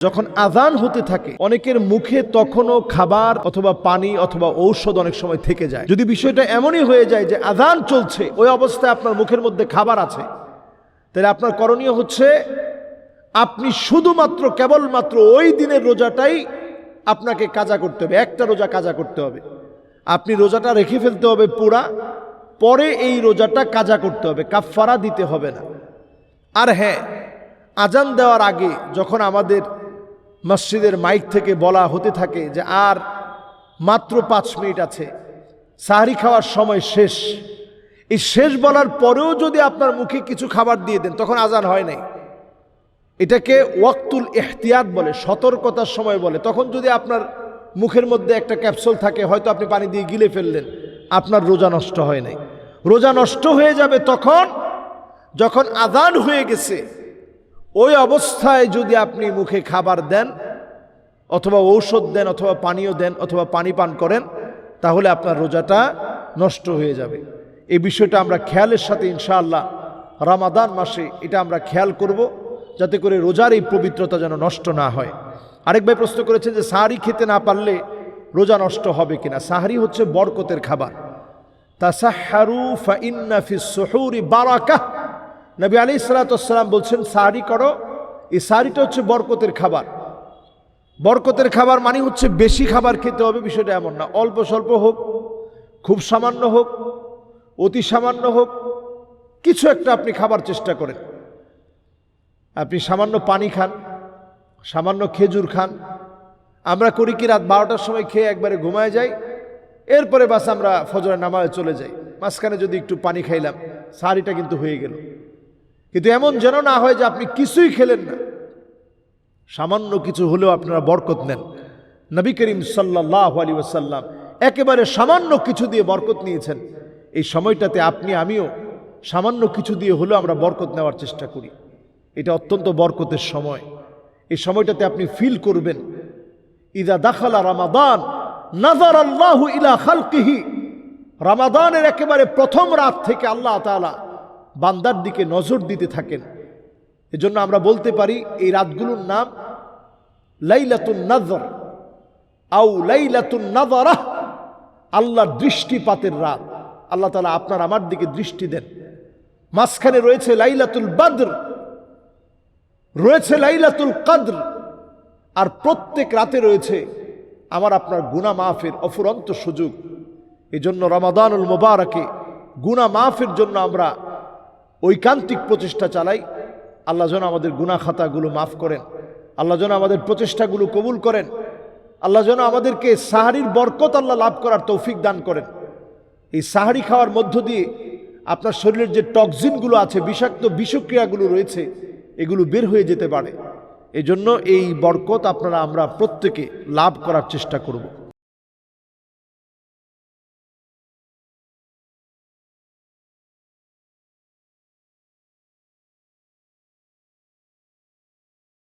যখন আযান হতে থাকে অনেকের মুখে তখনও খাবার অথবা পানি অথবা ঔষধ অনেক সময় থেকে যায়। যদি বিষয়টা এমনই হয়ে যায় যে আযান চলছে, ওই অবস্থায় আপনার মুখের মধ্যে খাবার আছে, তাহলে আপনার করণীয় হচ্ছে আপনি শুধুমাত্র কেবলমাত্র ওই দিনের রোজাটাই আপনাকে কাজা করতে হবে, একটা রোজা কাজা করতে হবে। আপনি রোজাটা রেখে ফেলতে হবে পুরা, পরে এই রোজাটা কাজা করতে হবে, কাফফারা দিতে হবে না। আর হ্যাঁ, আজান দেওয়ার আগে যখন আমাদের মসজিদের মাইক থেকে বলা হতে থাকে যে আর মাত্র 5 মিনিট আছে, সাহরি খাওয়ার সময় শেষ, এই শেষ বলার পরেও যদি আপনার মুখে কিছু খাবার দিয়ে দেন, তখন আজান হয় নাই। এটাকে ওয়াক্তুল ইহতিয়াত বলে, সতর্কতার সময় বলে। তখন যদি আপনার মুখের মধ্যে একটা ক্যাপসুল থাকে, হয়তো আপনি পানি দিয়ে গিলে ফেললেন, আপনার রোজা নষ্ট হয় নাই। রোজা নষ্ট হয়ে যাবে তখন যখন আজান হয়ে গেছে, ওই অবস্থায় যদি আপনি মুখে খাবার দেন অথবা ঔষধ দেন অথবা পানীয় দেন অথবা পানি পান করেন, তাহলে আপনার রোজাটা নষ্ট হয়ে যাবে। এই বিষয়টা আমরা খেয়ালের সাথে ইনশাআল্লাহ রমাদান মাসে এটা আমরা খেয়াল করব, যাতে করে রোজার এই পবিত্রতা যেন নষ্ট না হয়। আরেক ভাই প্রশ্ন করেছেন যে সাহারি খেতে না পারলে রোজা নষ্ট হবে কিনা। সাহারি হচ্ছে বরকতের খাবার। তাসাহহারু ফাইন্না ফিস সুহুরি বারাকাহ। নবী আলাইহিস সালাতু ওয়াস সালাম বলছেন সাহারি করো, এই সাহারিটা হচ্ছে বরকতের খাবার। বরকতের খাবার মানে হচ্ছে বেশি খাবার খেতে হবে, বিষয়টা এমন না। অল্প স্বল্প হোক, খুব সামান্য হোক, অতি সামান্য হোক, কিছু একটা আপনি খাবার চেষ্টা করেন। আপনি সামান্য পানি খান, সামান্য খেজুর খান। আমরা করি কি, রাত 12টার সময় খেয়ে একবারে ঘুমায় যাই, এরপরে বাস আমরা ফজরের নামাজে চলে যাই। মাঝখানে যদি একটু পানি খাইলাম, সাহারিটা কিন্তু হয়ে গেল। কিন্তু এমন যেন না হয় যে আপনি কিছুই খেলেন না, সামান্য কিছু হলেও আপনারা বরকত নেন। নবী করিম সাল্লাল্লাহু আলাইহি ওয়াসাল্লাম একেবারে সামান্য কিছু দিয়ে বরকত নিয়েছেন। এই সময়টাতে আপনি আমিও সামান্য কিছু দিয়ে হলেও আমরা বরকত নেওয়ার চেষ্টা করি। এটা অত্যন্ত বরকতের সময়। এই সময়টাতে আপনি ফিল করবেন, ইযা দাখালা রমাদান নাযারাল্লাহু ইলা খালকিহি। রমাদানের একেবারে প্রথম রাত থেকে আল্লাহ তাআলা বান্দার দিকে নজর দিতে থাকেন। এজন্য আমরা বলতে পারি এই রাতগুলোর নাম লাইলাতুন নাযর আও লাইলাতুন নাযারাহ, আল্লাহর দৃষ্টিপাতের রাত। আল্লাহ তাআলা আপনার আমার দিকে দৃষ্টি দেন। মাঝখানে রয়েছে লাইলাতুল বদর, রয়েছে লাইলাতুল কদর, আর প্রত্যেক রাতে রয়েছে আমার আপনার গুনাহ মাফের অফুরন্ত সুযোগ। এজন্য রমাদানুল মুবারকে গুনাহ মাফের জন্য আমরা ঐকান্তিক প্রচেষ্টা চালাই। আল্লাহ যেন আমাদের গুনাহ খাতাগুলো মাফ করেন, আল্লাহ যেন আমাদের প্রচেষ্টাগুলো কবুল করেন, আল্লাহ যেন আমাদেরকে সাহারির বরকত আল্লাহ লাভ করার তৌফিক দান করেন। এই সাহারি খাওয়ার মধ্য দিয়ে আপনার শরীরের যে টক্সিনগুলো আছে, বিষাক্ত বিষক্রিয়াগুলো রয়েছে, এগুলো বের হয়ে যেতে পারে। এজন্য এই বরকত আমরা প্রত্যেকে লাভ করার চেষ্টা করব।